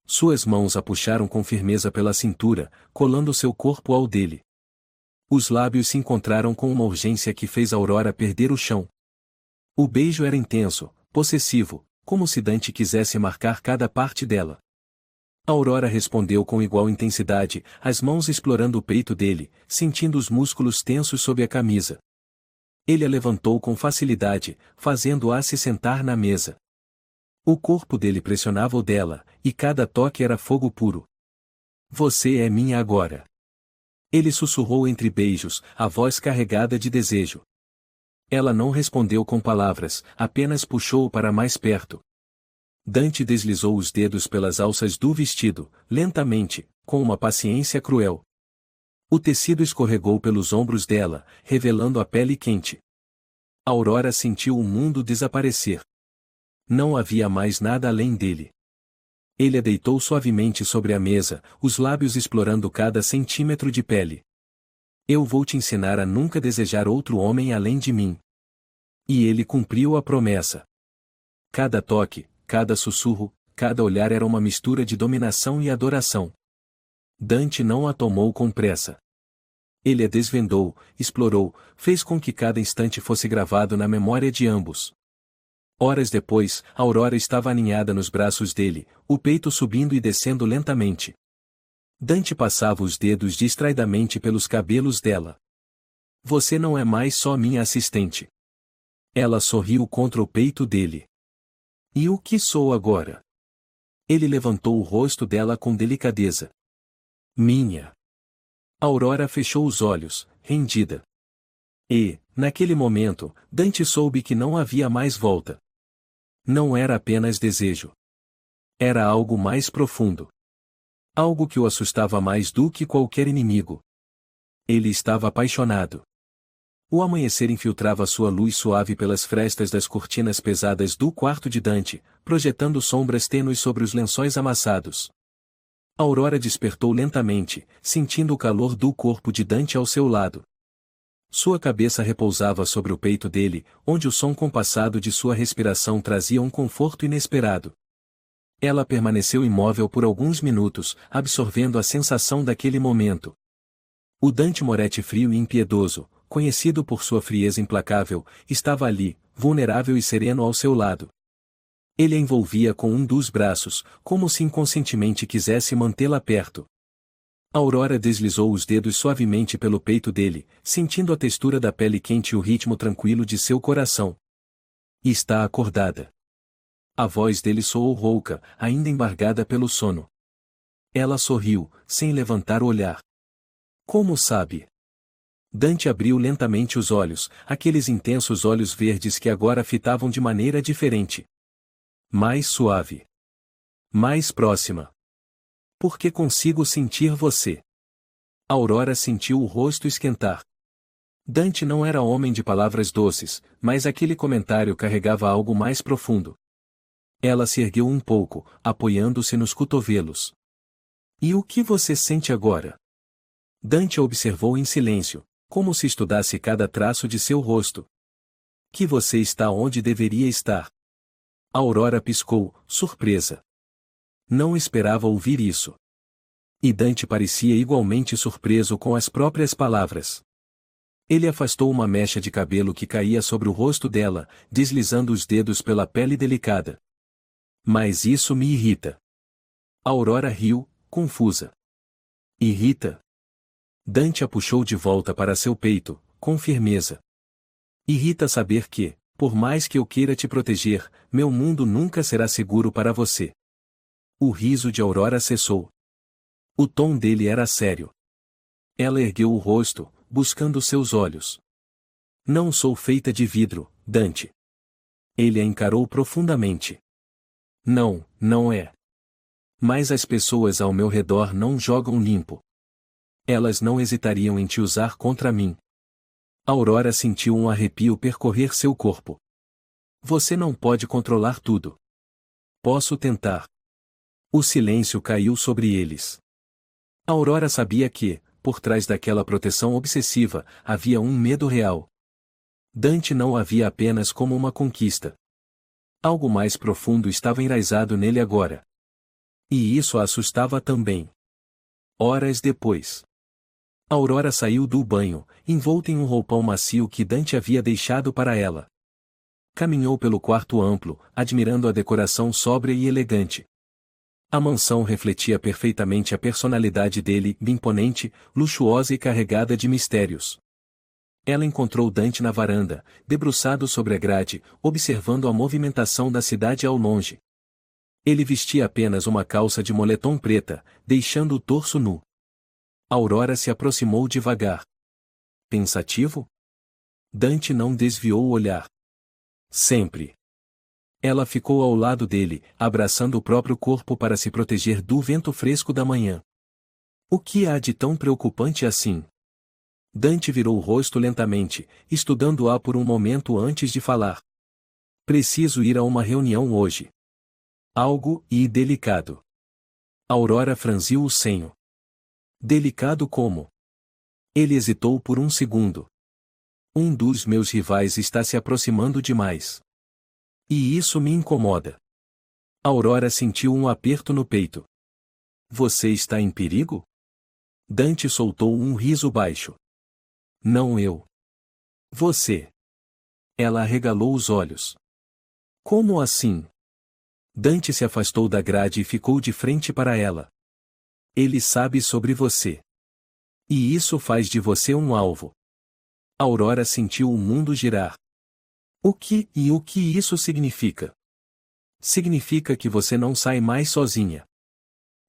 Suas mãos a puxaram com firmeza pela cintura, colando seu corpo ao dele. Os lábios se encontraram com uma urgência que fez Aurora perder o chão. O beijo era intenso, possessivo, como se Dante quisesse marcar cada parte dela. Aurora respondeu com igual intensidade, as mãos explorando o peito dele, sentindo os músculos tensos sob a camisa. Ele a levantou com facilidade, fazendo-a se sentar na mesa. O corpo dele pressionava o dela, e cada toque era fogo puro. Você é minha agora. Ele sussurrou entre beijos, a voz carregada de desejo. Ela não respondeu com palavras, apenas puxou-o para mais perto. Dante deslizou os dedos pelas alças do vestido, lentamente, com uma paciência cruel. O tecido escorregou pelos ombros dela, revelando a pele quente. Aurora sentiu o mundo desaparecer. Não havia mais nada além dele. Ele a deitou suavemente sobre a mesa, os lábios explorando cada centímetro de pele. Eu vou te ensinar a nunca desejar outro homem além de mim. E ele cumpriu a promessa. Cada toque, cada sussurro, cada olhar era uma mistura de dominação e adoração. Dante não a tomou com pressa. Ele a desvendou, explorou, fez com que cada instante fosse gravado na memória de ambos. Horas depois, Aurora estava aninhada nos braços dele, o peito subindo e descendo lentamente. Dante passava os dedos distraidamente pelos cabelos dela. Você não é mais só minha assistente. Ela sorriu contra o peito dele. E o que sou agora? Ele levantou o rosto dela com delicadeza. Minha. Aurora fechou os olhos, rendida. E, naquele momento, Dante soube que não havia mais volta. Não era apenas desejo. Era algo mais profundo. Algo que o assustava mais do que qualquer inimigo. Ele estava apaixonado. O amanhecer infiltrava sua luz suave pelas frestas das cortinas pesadas do quarto de Dante, projetando sombras tênues sobre os lençóis amassados. Aurora despertou lentamente, sentindo o calor do corpo de Dante ao seu lado. Sua cabeça repousava sobre o peito dele, onde o som compassado de sua respiração trazia um conforto inesperado. Ela permaneceu imóvel por alguns minutos, absorvendo a sensação daquele momento. O Dante Moretti frio e impiedoso, conhecido por sua frieza implacável, estava ali, vulnerável e sereno ao seu lado. Ele a envolvia com um dos braços, como se inconscientemente quisesse mantê-la perto. Aurora deslizou os dedos suavemente pelo peito dele, sentindo a textura da pele quente e o ritmo tranquilo de seu coração. Está acordada. A voz dele soou rouca, ainda embargada pelo sono. Ela sorriu, sem levantar o olhar. Como sabe? Dante abriu lentamente os olhos, aqueles intensos olhos verdes que agora fitavam de maneira diferente. Mais suave. Mais próxima. Porque consigo sentir você. Aurora sentiu o rosto esquentar. Dante não era homem de palavras doces, mas aquele comentário carregava algo mais profundo. Ela se ergueu um pouco, apoiando-se nos cotovelos. E o que você sente agora? Dante a observou em silêncio, como se estudasse cada traço de seu rosto. Que você está onde deveria estar. Aurora piscou, surpresa. Não esperava ouvir isso. E Dante parecia igualmente surpreso com as próprias palavras. Ele afastou uma mecha de cabelo que caía sobre o rosto dela, deslizando os dedos pela pele delicada. Mas isso me irrita. Aurora riu, confusa. Irrita? Dante a puxou de volta para seu peito, com firmeza. Irrita saber que, por mais que eu queira te proteger, meu mundo nunca será seguro para você. O riso de Aurora cessou. O tom dele era sério. Ela ergueu o rosto, buscando seus olhos. Não sou feita de vidro, Dante. Ele a encarou profundamente. Não, não é. Mas as pessoas ao meu redor não jogam limpo. Elas não hesitariam em te usar contra mim. Aurora sentiu um arrepio percorrer seu corpo. Você não pode controlar tudo. Posso tentar. O silêncio caiu sobre eles. Aurora sabia que, por trás daquela proteção obsessiva, havia um medo real. Dante não a via apenas como uma conquista. Algo mais profundo estava enraizado nele agora. E isso a assustava também. Horas depois. Aurora saiu do banho, envolta em um roupão macio que Dante havia deixado para ela. Caminhou pelo quarto amplo, admirando a decoração sóbria e elegante. A mansão refletia perfeitamente a personalidade dele, imponente, luxuosa e carregada de mistérios. Ela encontrou Dante na varanda, debruçado sobre a grade, observando a movimentação da cidade ao longe. Ele vestia apenas uma calça de moletom preta, deixando o torso nu. Aurora se aproximou devagar. Pensativo? Dante não desviou o olhar. Sempre. Ela ficou ao lado dele, abraçando o próprio corpo para se proteger do vento fresco da manhã. O que há de tão preocupante assim? Dante virou o rosto lentamente, estudando-a por um momento antes de falar. Preciso ir a uma reunião hoje. Algo delicado. Aurora franziu o senho. Delicado como? Ele hesitou por um segundo. Um dos meus rivais está se aproximando demais. E isso me incomoda. Aurora sentiu um aperto no peito. Você está em perigo? Dante soltou um riso baixo. Não eu. Você. Ela arregalou os olhos. Como assim? Dante se afastou da grade e ficou de frente para ela. Ele sabe sobre você. E isso faz de você um alvo. Aurora sentiu o mundo girar. O que isso significa? Significa que você não sai mais sozinha.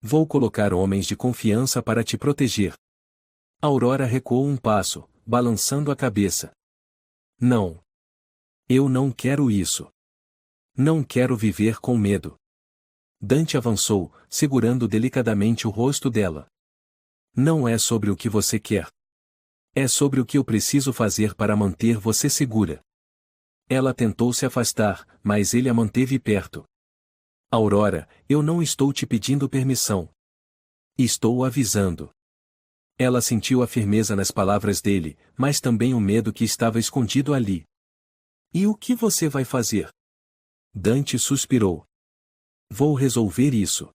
Vou colocar homens de confiança para te proteger. Aurora recuou um passo, balançando a cabeça. Não. Eu não quero isso. Não quero viver com medo. Dante avançou, segurando delicadamente o rosto dela. Não é sobre o que você quer. É sobre o que eu preciso fazer para manter você segura. Ela tentou se afastar, mas ele a manteve perto. Aurora, eu não estou te pedindo permissão. Estou avisando. Ela sentiu a firmeza nas palavras dele, mas também o medo que estava escondido ali. E o que você vai fazer? Dante suspirou. Vou resolver isso.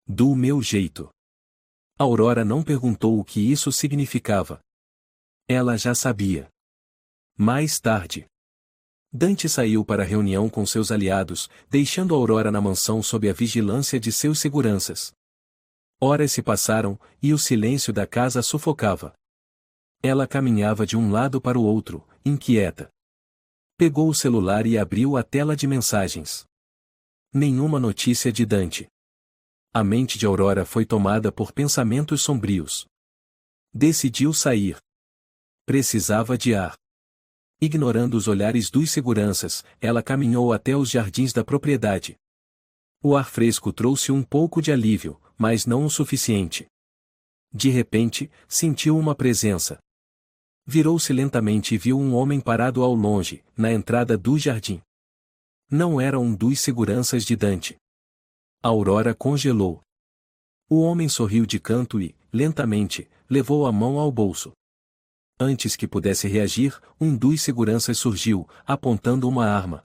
Do meu jeito. Aurora não perguntou o que isso significava. Ela já sabia. Mais tarde, Dante saiu para a reunião com seus aliados, deixando Aurora na mansão sob a vigilância de seus seguranças. Horas se passaram, e o silêncio da casa a sufocava. Ela caminhava de um lado para o outro, inquieta. Pegou o celular e abriu a tela de mensagens. Nenhuma notícia de Dante. A mente de Aurora foi tomada por pensamentos sombrios. Decidiu sair. Precisava de ar. Ignorando os olhares dos seguranças, ela caminhou até os jardins da propriedade. O ar fresco trouxe um pouco de alívio, mas não o suficiente. De repente, sentiu uma presença. Virou-se lentamente e viu um homem parado ao longe, na entrada do jardim. Não era um dos seguranças de Dante. Aurora congelou. O homem sorriu de canto e, lentamente, levou a mão ao bolso. Antes que pudesse reagir, um dos seguranças surgiu, apontando uma arma.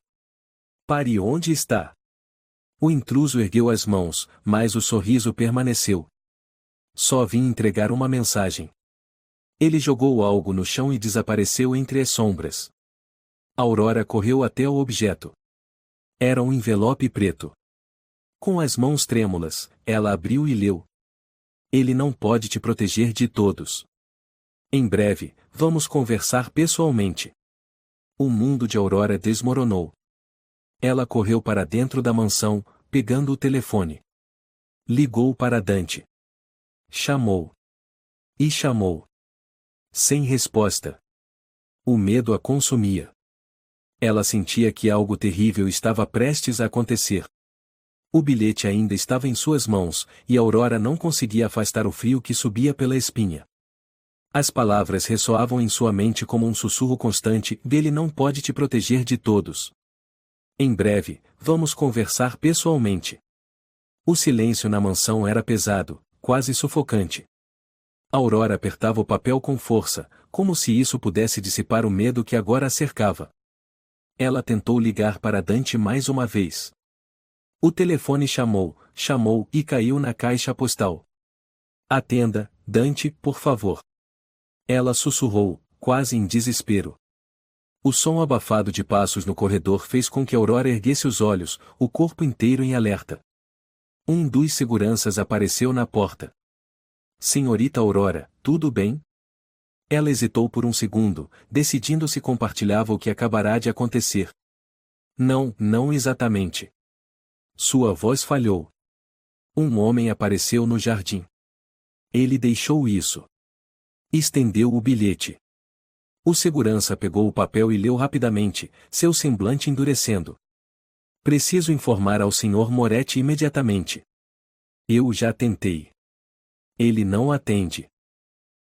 Pare onde está. O intruso ergueu as mãos, mas o sorriso permaneceu. Só vim entregar uma mensagem. Ele jogou algo no chão e desapareceu entre as sombras. Aurora correu até o objeto. Era um envelope preto. Com as mãos trêmulas, ela abriu e leu. Ele não pode te proteger de todos. Em breve, vamos conversar pessoalmente. O mundo de Aurora desmoronou. Ela correu para dentro da mansão, pegando o telefone. Ligou para Dante. Chamou. E chamou. Sem resposta. O medo a consumia. Ela sentia que algo terrível estava prestes a acontecer. O bilhete ainda estava em suas mãos, e Aurora não conseguia afastar o frio que subia pela espinha. As palavras ressoavam em sua mente como um sussurro constante: "Ele não pode te proteger de todos. Em breve, vamos conversar pessoalmente." O silêncio na mansão era pesado, quase sufocante. Aurora apertava o papel com força, como se isso pudesse dissipar o medo que agora a cercava. Ela tentou ligar para Dante mais uma vez. O telefone chamou e caiu na caixa postal. "Atenda, Dante, por favor." Ela sussurrou, quase em desespero. O som abafado de passos no corredor fez com que Aurora erguesse os olhos, o corpo inteiro em alerta. Um dos seguranças apareceu na porta. "Senhorita Aurora, tudo bem?" Ela hesitou por um segundo, decidindo se compartilhava o que acabará de acontecer. Não exatamente." Sua voz falhou. Um homem apareceu no jardim. Ele deixou isso. Estendeu o bilhete. O segurança pegou o papel e leu rapidamente, seu semblante endurecendo. "Preciso informar ao Sr. Moretti imediatamente. Eu já tentei. Ele não atende."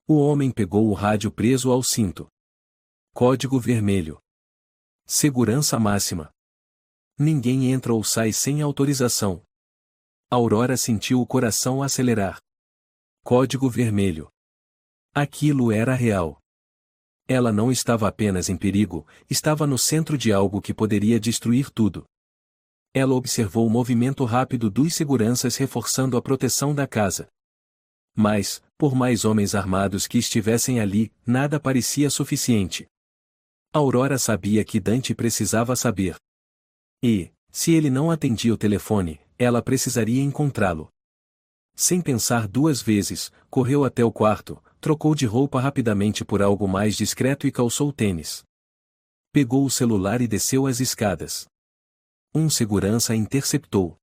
O homem pegou o rádio preso ao cinto. Código vermelho. Segurança máxima. Ninguém entra ou sai sem autorização. Aurora sentiu o coração acelerar. Código vermelho. Aquilo era real. Ela não estava apenas em perigo, estava no centro de algo que poderia destruir tudo. Ela observou o movimento rápido dos seguranças reforçando a proteção da casa. Mas, por mais homens armados que estivessem ali, nada parecia suficiente. Aurora sabia que Dante precisava saber. E, se ele não atendia o telefone, ela precisaria encontrá-lo. Sem pensar duas vezes, correu até o quarto, trocou de roupa rapidamente por algo mais discreto e calçou tênis. Pegou o celular e desceu as escadas. Um segurança a interceptou.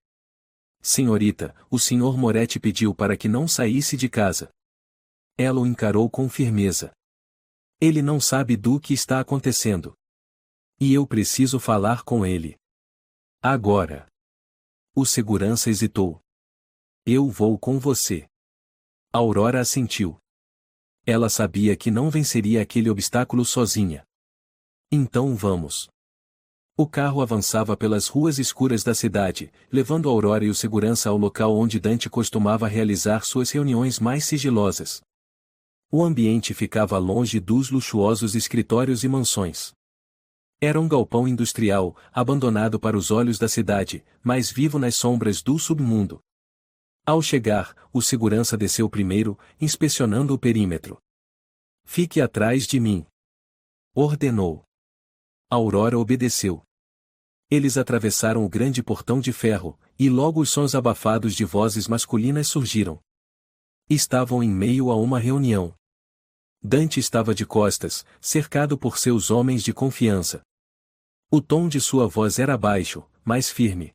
"Senhorita, o Sr. Moretti pediu para que não saísse de casa." Ela o encarou com firmeza. "Ele não sabe do que está acontecendo. E eu preciso falar com ele. Agora." O segurança hesitou. "Eu vou com você." Aurora assentiu. Ela sabia que não venceria aquele obstáculo sozinha. "Então vamos." O carro avançava pelas ruas escuras da cidade, levando Aurora e o segurança ao local onde Dante costumava realizar suas reuniões mais sigilosas. O ambiente ficava longe dos luxuosos escritórios e mansões. Era um galpão industrial, abandonado para os olhos da cidade, mas vivo nas sombras do submundo. Ao chegar, o segurança desceu primeiro, inspecionando o perímetro. "Fique atrás de mim", ordenou. Aurora obedeceu. Eles atravessaram o grande portão de ferro, e logo os sons abafados de vozes masculinas surgiram. Estavam em meio a uma reunião. Dante estava de costas, cercado por seus homens de confiança. O tom de sua voz era baixo, mas firme.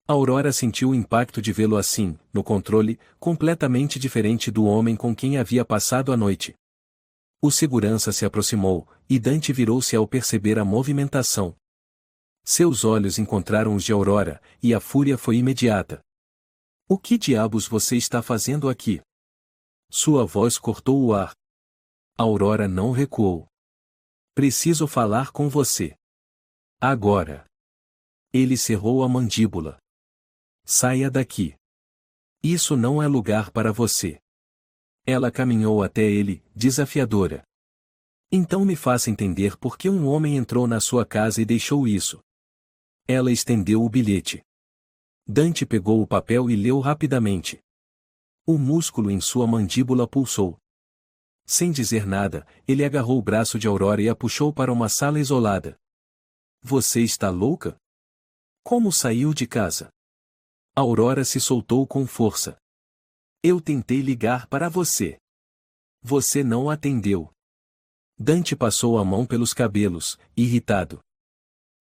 Aurora sentiu o impacto de vê-lo assim, no controle, completamente diferente do homem com quem havia passado a noite. O segurança se aproximou, e Dante virou-se ao perceber a movimentação. Seus olhos encontraram os de Aurora, e a fúria foi imediata. "O que diabos você está fazendo aqui?" Sua voz cortou o ar. Aurora não recuou. "Preciso falar com você. Agora." Ele cerrou a mandíbula. "Saia daqui. Isso não é lugar para você." Ela caminhou até ele, desafiadora. "Então me faça entender por que um homem entrou na sua casa e deixou isso." Ela estendeu o bilhete. Dante pegou o papel e leu rapidamente. O músculo em sua mandíbula pulsou. Sem dizer nada, ele agarrou o braço de Aurora e a puxou para uma sala isolada. "Você está louca? Como saiu de casa?" Aurora se soltou com força. "Eu tentei ligar para você. Você não atendeu." Dante passou a mão pelos cabelos, irritado.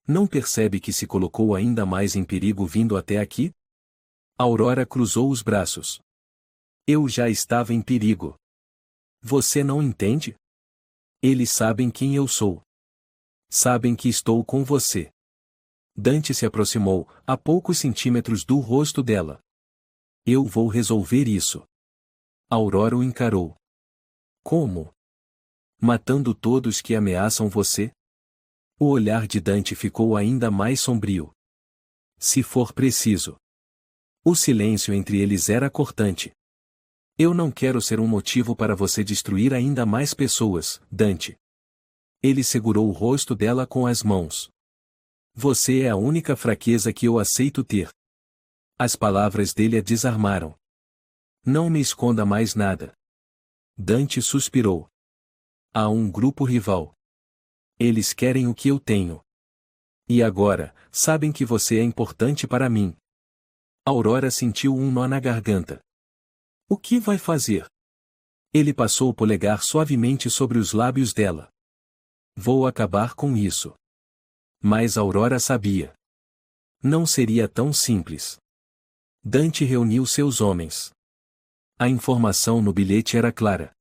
"Não percebe que se colocou ainda mais em perigo vindo até aqui?" Aurora cruzou os braços. "Eu já estava em perigo. Você não entende? Eles sabem quem eu sou. Sabem que estou com você." Dante se aproximou, a poucos centímetros do rosto dela. "Eu vou resolver isso." Aurora o encarou. "Como? Matando todos que ameaçam você?" O olhar de Dante ficou ainda mais sombrio. "Se for preciso." O silêncio entre eles era cortante. "Eu não quero ser um motivo para você destruir ainda mais pessoas, Dante." Ele segurou o rosto dela com as mãos. "Você é a única fraqueza que eu aceito ter." As palavras dele a desarmaram. "Não me esconda mais nada." Dante suspirou. "Há um grupo rival. Eles querem o que eu tenho. E agora, sabem que você é importante para mim." Aurora sentiu um nó na garganta. "O que vai fazer?" Ele passou o polegar suavemente sobre os lábios dela. "Vou acabar com isso." Mas Aurora sabia. Não seria tão simples. Dante reuniu seus homens. A informação no bilhete era clara.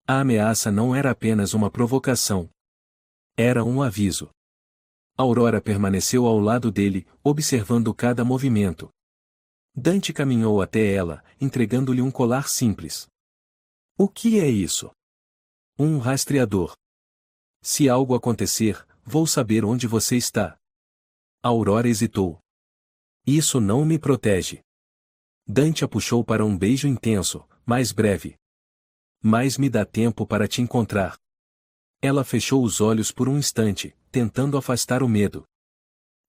A ameaça não era apenas uma provocação. Era um aviso. Aurora permaneceu ao lado dele, observando cada movimento. Dante caminhou até ela, entregando-lhe um colar simples. "O que é isso?" "Um rastreador. Se algo acontecer, vou saber onde você está." Aurora hesitou. "Isso não me protege." Dante a puxou para um beijo intenso, mais breve. "Mas me dá tempo para te encontrar." Ela fechou os olhos por um instante, tentando afastar o medo.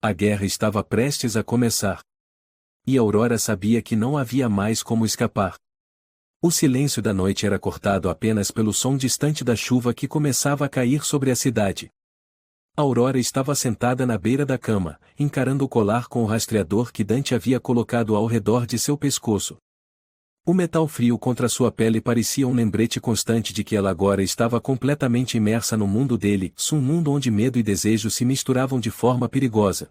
A guerra estava prestes a começar. E Aurora sabia que não havia mais como escapar. O silêncio da noite era cortado apenas pelo som distante da chuva que começava a cair sobre a cidade. Aurora estava sentada na beira da cama, encarando o colar com o rastreador que Dante havia colocado ao redor de seu pescoço. O metal frio contra sua pele parecia um lembrete constante de que ela agora estava completamente imersa no mundo dele, um mundo onde medo e desejo se misturavam de forma perigosa.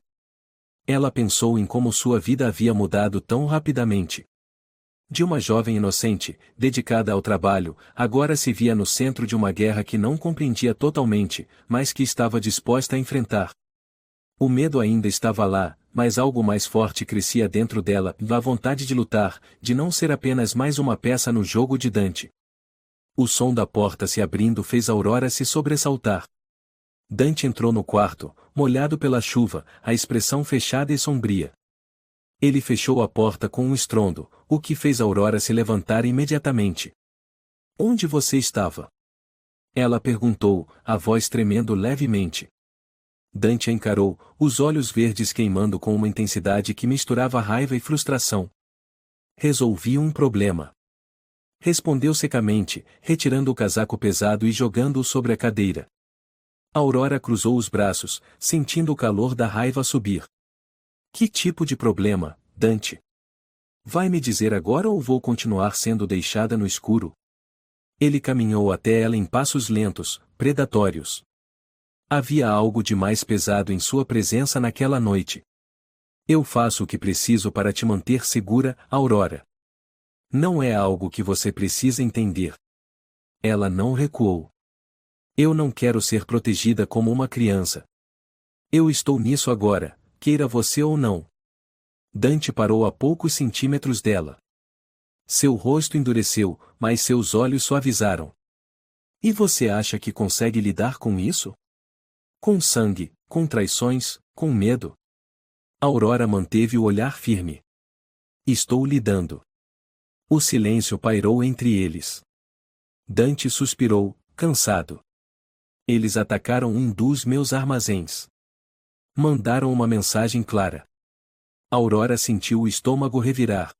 Ela pensou em como sua vida havia mudado tão rapidamente. De uma jovem inocente, dedicada ao trabalho, agora se via no centro de uma guerra que não compreendia totalmente, mas que estava disposta a enfrentar. O medo ainda estava lá, mas algo mais forte crescia dentro dela, a vontade de lutar, de não ser apenas mais uma peça no jogo de Dante. O som da porta se abrindo fez Aurora se sobressaltar. Dante entrou no quarto, molhado pela chuva, a expressão fechada e sombria. Ele fechou a porta com um estrondo, o que fez Aurora se levantar imediatamente. "Onde você estava?" Ela perguntou, a voz tremendo levemente. Dante a encarou, os olhos verdes queimando com uma intensidade que misturava raiva e frustração. Resolvi um problema. Respondeu secamente, retirando o casaco pesado e jogando-o sobre a cadeira. Aurora cruzou os braços, sentindo o calor da raiva subir. Que tipo de problema, Dante? Vai me dizer agora ou vou continuar sendo deixada no escuro? Ele caminhou até ela em passos lentos, predatórios. Havia algo de mais pesado em sua presença naquela noite. Eu faço o que preciso para te manter segura, Aurora. Não é algo que você precisa entender. Ela não recuou. Eu não quero ser protegida como uma criança. Eu estou nisso agora, queira você ou não. Dante parou a poucos centímetros dela. Seu rosto endureceu, mas seus olhos suavizaram. E você acha que consegue lidar com isso? Com sangue, com traições, com medo? Aurora manteve o olhar firme. Estou lidando. O silêncio pairou entre eles. Dante suspirou, cansado. Eles atacaram um dos meus armazéns. Mandaram uma mensagem clara. Aurora sentiu o estômago revirar.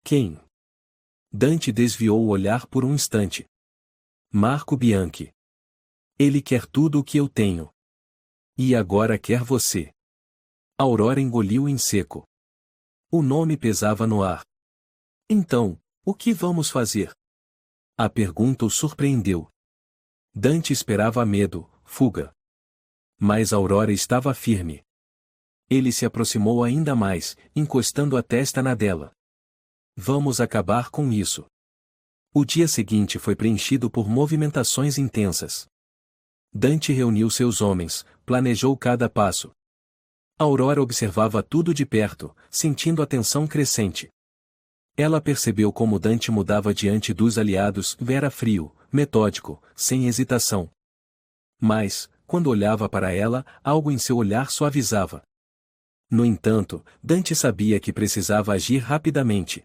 Quem? Dante desviou o olhar por um instante. Marco Bianchi. Ele quer tudo o que eu tenho. E agora quer você. Aurora engoliu em seco. O nome pesava no ar. Então, o que vamos fazer? A pergunta o surpreendeu. Dante esperava medo, fuga. Mas Aurora estava firme. Ele se aproximou ainda mais, encostando a testa na dela. Vamos acabar com isso. O dia seguinte foi preenchido por movimentações intensas. Dante reuniu seus homens, planejou cada passo. Aurora observava tudo de perto, sentindo a tensão crescente. Ela percebeu como Dante mudava diante dos aliados, era frio, metódico, sem hesitação. Mas, quando olhava para ela, algo em seu olhar suavizava. No entanto, Dante sabia que precisava agir rapidamente.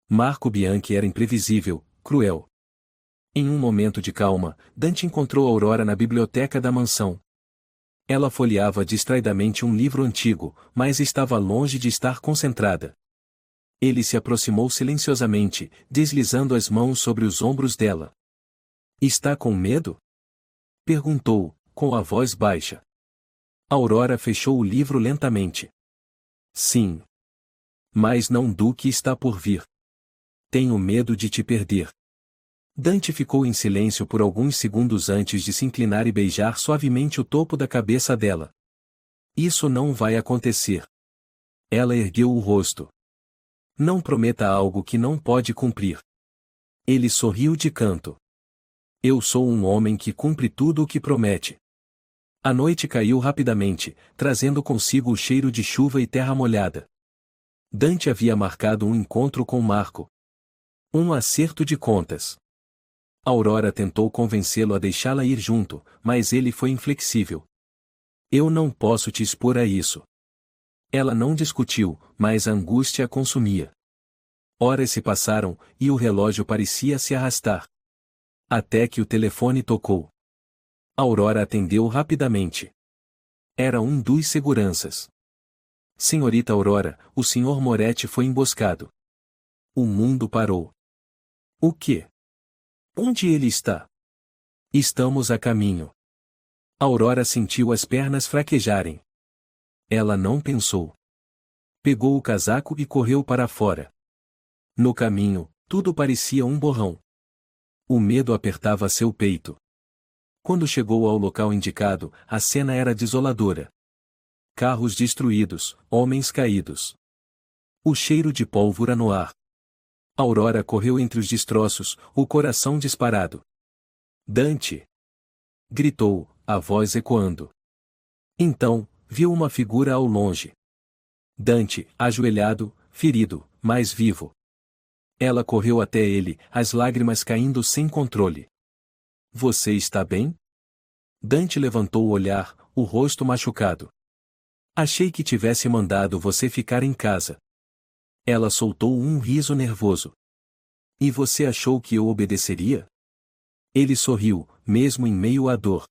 Marco Bianchi era imprevisível, cruel. Em um momento de calma, Dante encontrou Aurora na biblioteca da mansão. Ela folheava distraidamente um livro antigo, mas estava longe de estar concentrada. Ele se aproximou silenciosamente, deslizando as mãos sobre os ombros dela. Está com medo? Perguntou, com a voz baixa. Aurora fechou o livro lentamente. Sim. Mas não do que está por vir. Tenho medo de te perder. Dante ficou em silêncio por alguns segundos antes de se inclinar e beijar suavemente o topo da cabeça dela. Isso não vai acontecer. Ela ergueu o rosto. Não prometa algo que não pode cumprir. Ele sorriu de canto. Eu sou um homem que cumpre tudo o que promete. A noite caiu rapidamente, trazendo consigo o cheiro de chuva e terra molhada. Dante havia marcado um encontro com Marco. Um acerto de contas. Aurora tentou convencê-lo a deixá-la ir junto, mas ele foi inflexível. Eu não posso te expor a isso. Ela não discutiu, mas a angústia a consumia. Horas se passaram, e o relógio parecia se arrastar. Até que o telefone tocou. Aurora atendeu rapidamente. Era um dos seguranças. Senhorita Aurora, o Sr. Moretti foi emboscado. O mundo parou. O quê? Onde ele está? Estamos a caminho. Aurora sentiu as pernas fraquejarem. Ela não pensou. Pegou o casaco e correu para fora. No caminho, tudo parecia um borrão. O medo apertava seu peito. Quando chegou ao local indicado, a cena era desoladora. Carros destruídos, homens caídos. O cheiro de pólvora no ar. Aurora correu entre os destroços, o coração disparado. Dante! Gritou, a voz ecoando. Então, viu uma figura ao longe. Dante, ajoelhado, ferido, mas vivo. Ela correu até ele, as lágrimas caindo sem controle. Você está bem? Dante levantou o olhar, o rosto machucado. Achei que tivesse mandado você ficar em casa. Ela soltou um riso nervoso. E você achou que eu obedeceria? Ele sorriu, mesmo em meio à dor.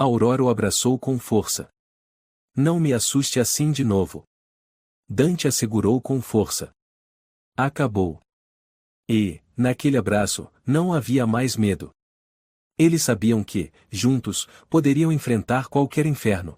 Aurora o abraçou com força. Não me assuste assim de novo. Dante assegurou com força. Acabou. E, naquele abraço, não havia mais medo. Eles sabiam que, juntos, poderiam enfrentar qualquer inferno.